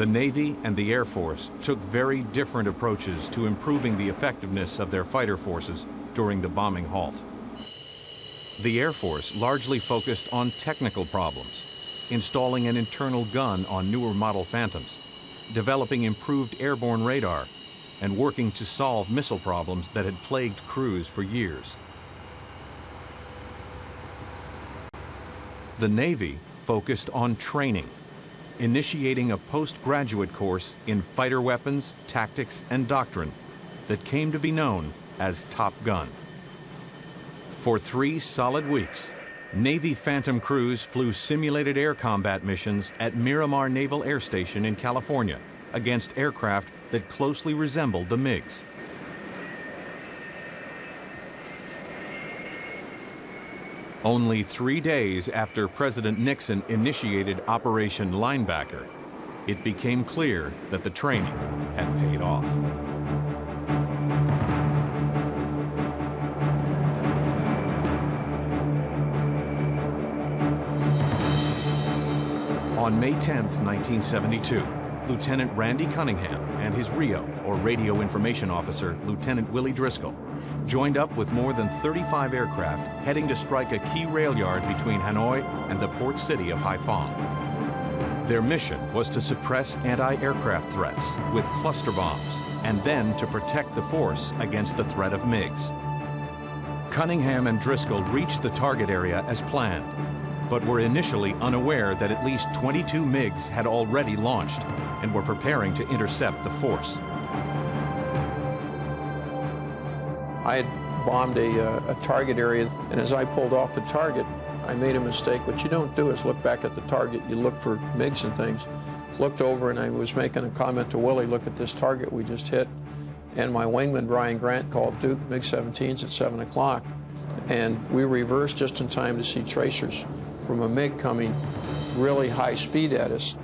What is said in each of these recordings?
The Navy and the Air Force took very different approaches to improving the effectiveness of their fighter forces during the bombing halt. The Air Force largely focused on technical problems, installing an internal gun on newer model Phantoms, developing improved airborne radar, and working to solve missile problems that had plagued crews for years. The Navy focused on training, initiating a postgraduate course in fighter weapons, tactics, and doctrine that came to be known as Top Gun. For 3 solid weeks, Navy Phantom crews flew simulated air combat missions at Miramar Naval Air Station in California against aircraft that closely resembled the MiGs. Only 3 days after President Nixon initiated Operation Linebacker, it became clear that the training had paid off. On May 10, 1972, Lieutenant Randy Cunningham and his RIO, or Radio Information Officer, Lieutenant Willie Driscoll, joined up with more than 35 aircraft heading to strike a key rail yard between Hanoi and the port city of Haiphong. Their mission was to suppress anti-aircraft threats with cluster bombs and then to protect the force against the threat of MiGs. Cunningham and Driscoll reached the target area as planned, but were initially unaware that at least 22 MiGs had already launched and were preparing to intercept the force. I had bombed a target area, and as I pulled off the target, I made a mistake. What you don't do is look back at the target. You look for MiGs and things. Looked over, and I was making a comment to Willie, look at this target we just hit. And my wingman, Brian Grant, called Duke MiG-17s at 7 o'clock. And we reversed just in time to see tracers from a MiG coming really high speed at us.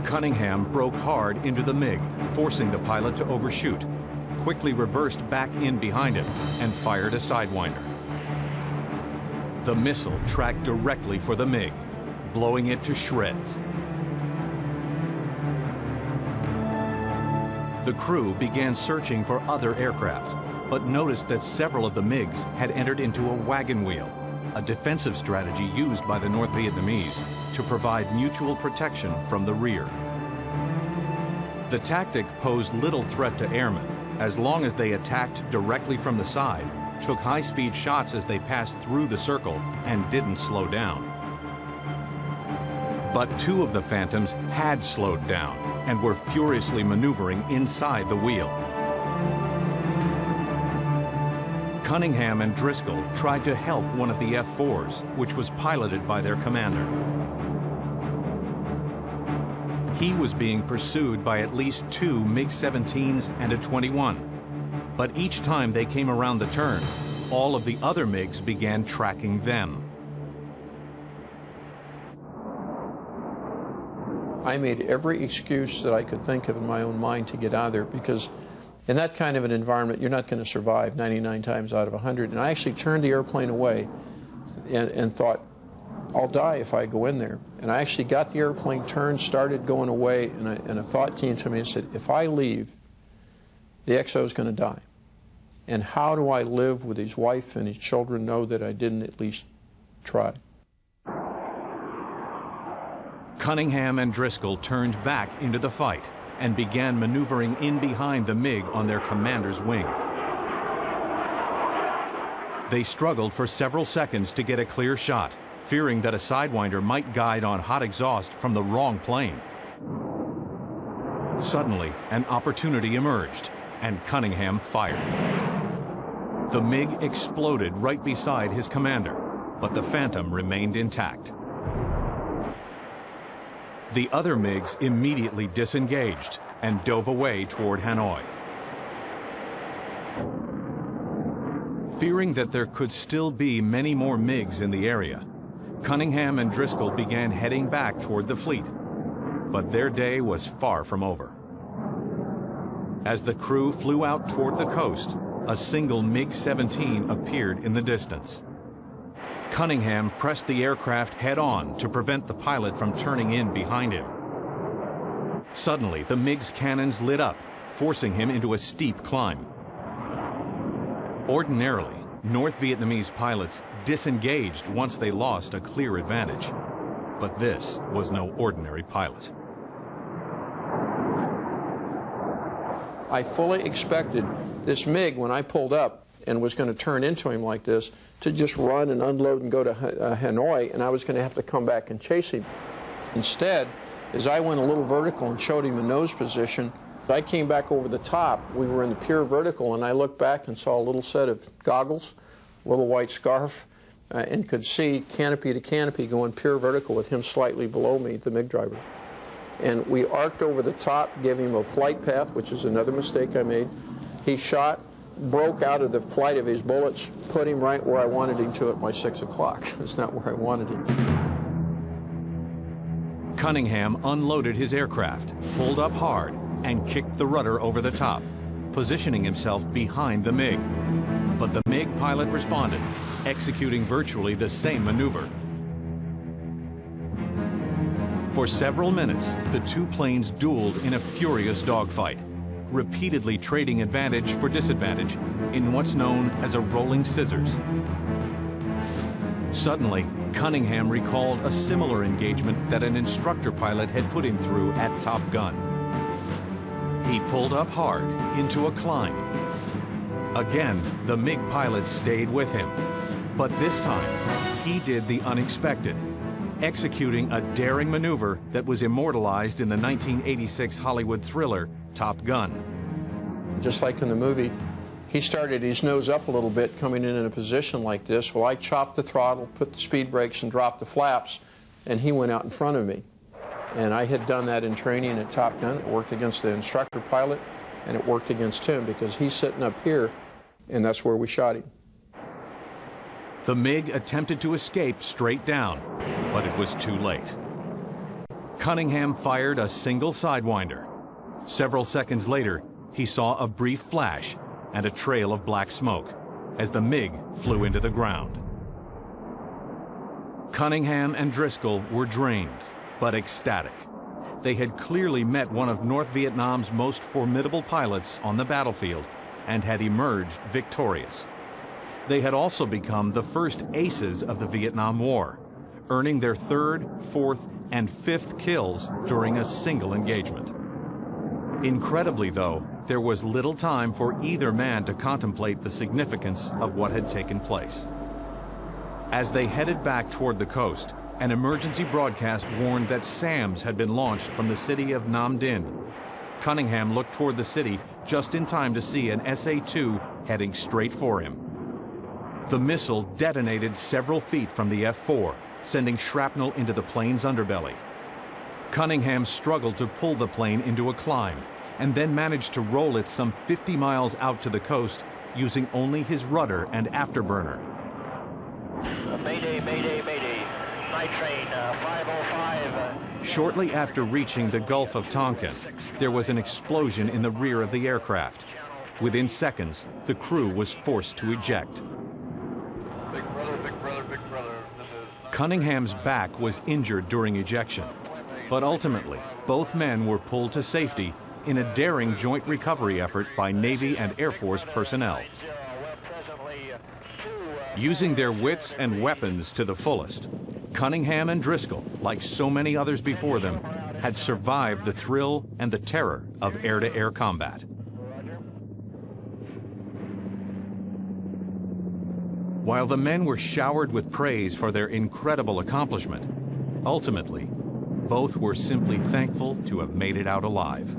Cunningham broke hard into the MiG, forcing the pilot to overshoot, quickly reversed back in behind him, and fired a Sidewinder. The missile tracked directly for the MiG, blowing it to shreds. The crew began searching for other aircraft, but noticed that several of the MiGs had entered into a wagon wheel, a defensive strategy used by the North Vietnamese to provide mutual protection from the rear. The tactic posed little threat to airmen, as long as they attacked directly from the side, took high-speed shots as they passed through the circle, and didn't slow down. But 2 of the Phantoms had slowed down and were furiously maneuvering inside the wheel. Cunningham and Driscoll tried to help one of the F-4s, which was piloted by their commander. He was being pursued by at least 2 MiG-17s and a 21. But each time they came around the turn, all of the other MiGs began tracking them. I made every excuse that I could think of in my own mind to get out of there, because in that kind of an environment, you're not going to survive 99 times out of 100. And I actually turned the airplane away and thought, I'll die if I go in there. And I actually got the airplane turned, started going away, and a thought came to me and said, if I leave, the XO is going to die. And how do I live with his wife and his children know that I didn't at least try? Cunningham and Driscoll turned back into the fight and began maneuvering in behind the MiG on their commander's wing. They struggled for several seconds to get a clear shot, fearing that a Sidewinder might guide on hot exhaust from the wrong plane. Suddenly, an opportunity emerged, and Cunningham fired. The MiG exploded right beside his commander, but the Phantom remained intact. The other MiGs immediately disengaged and dove away toward Hanoi. Fearing that there could still be many more MiGs in the area, Cunningham and Driscoll began heading back toward the fleet. But their day was far from over. As the crew flew out toward the coast, a single MiG-17 appeared in the distance. Cunningham pressed the aircraft head-on to prevent the pilot from turning in behind him. Suddenly, the MiG's cannons lit up, forcing him into a steep climb. Ordinarily, North Vietnamese pilots disengaged once they lost a clear advantage. But this was no ordinary pilot. I fully expected this MiG, when I pulled up and was going to turn into him like this, to just run and unload and go to Hanoi, and I was going to have to come back and chase him. Instead, as I went a little vertical and showed him the nose position, I came back over the top. We were in the pure vertical, and I looked back and saw a little set of goggles, a little white scarf, and could see canopy to canopy going pure vertical with him slightly below me, the MiG driver. And we arced over the top, gave him a flight path, which is another mistake I made. He shot, broke out of the flight of his bullets, put him right where I wanted him to at my 6 o'clock. It's not where I wanted him. Cunningham unloaded his aircraft, pulled up hard, and kicked the rudder over the top, positioning himself behind the MiG. But the MiG pilot responded, executing virtually the same maneuver. For several minutes, the two planes dueled in a furious dogfight, repeatedly trading advantage for disadvantage in what's known as a rolling scissors. Suddenly, Cunningham recalled a similar engagement that an instructor pilot had put him through at Top Gun. He pulled up hard into a climb. Again, the MiG pilot stayed with him, but this time, he did the unexpected, executing a daring maneuver that was immortalized in the 1986 Hollywood thriller Top Gun. Just like in the movie, he started his nose up a little bit coming in a position like this. Well, I chopped the throttle, put the speed brakes, and dropped the flaps, and he went out in front of me. And I had done that in training at Top Gun. It worked against the instructor pilot, and it worked against him because he's sitting up here, and that's where we shot him. The MiG attempted to escape straight down, but it was too late. Cunningham fired a single sidewinder. Several seconds later, he saw a brief flash and a trail of black smoke as the MiG flew into the ground. Cunningham and Driscoll were drained, but ecstatic. They had clearly met one of North Vietnam's most formidable pilots on the battlefield and had emerged victorious. They had also become the first aces of the Vietnam War, earning their third, fourth, and fifth kills during a single engagement. Incredibly, though, there was little time for either man to contemplate the significance of what had taken place. As they headed back toward the coast, an emergency broadcast warned that SAMs had been launched from the city of Nam Dinh. Cunningham looked toward the city just in time to see an SA-2 heading straight for him. The missile detonated several feet from the F-4, sending shrapnel into the plane's underbelly. Cunningham struggled to pull the plane into a climb, and then managed to roll it some 50 miles out to the coast using only his rudder and afterburner. Mayday, mayday, mayday. Night train 505. Shortly after reaching the Gulf of Tonkin, there was an explosion in the rear of the aircraft. Within seconds, the crew was forced to eject. Big brother, big brother, big brother. Cunningham's back was injured during ejection, but ultimately, both men were pulled to safety in a daring joint recovery effort by Navy and Air Force personnel. Using their wits and weapons to the fullest, Cunningham and Driscoll, like so many others before them, had survived the thrill and the terror of air-to-air combat. While the men were showered with praise for their incredible accomplishment, ultimately, both were simply thankful to have made it out alive.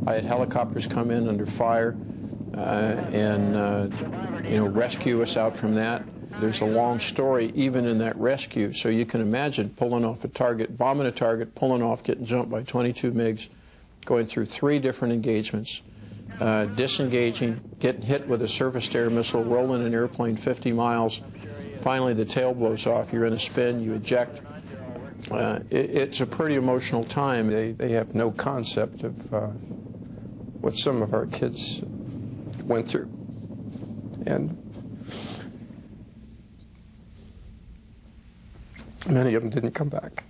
I had helicopters come in under fire and rescue us out from that. There's a long story even in that rescue, so you can imagine pulling off a target, bombing a target, pulling off, getting jumped by 22 MiGs, going through 3 different engagements, disengaging, getting hit with a surface-to-air missile, rolling an airplane 50 miles. Finally, the tail blows off. You're in a spin. You eject. It's a pretty emotional time. They have no concept of what some of our kids went through. And many of them didn't come back.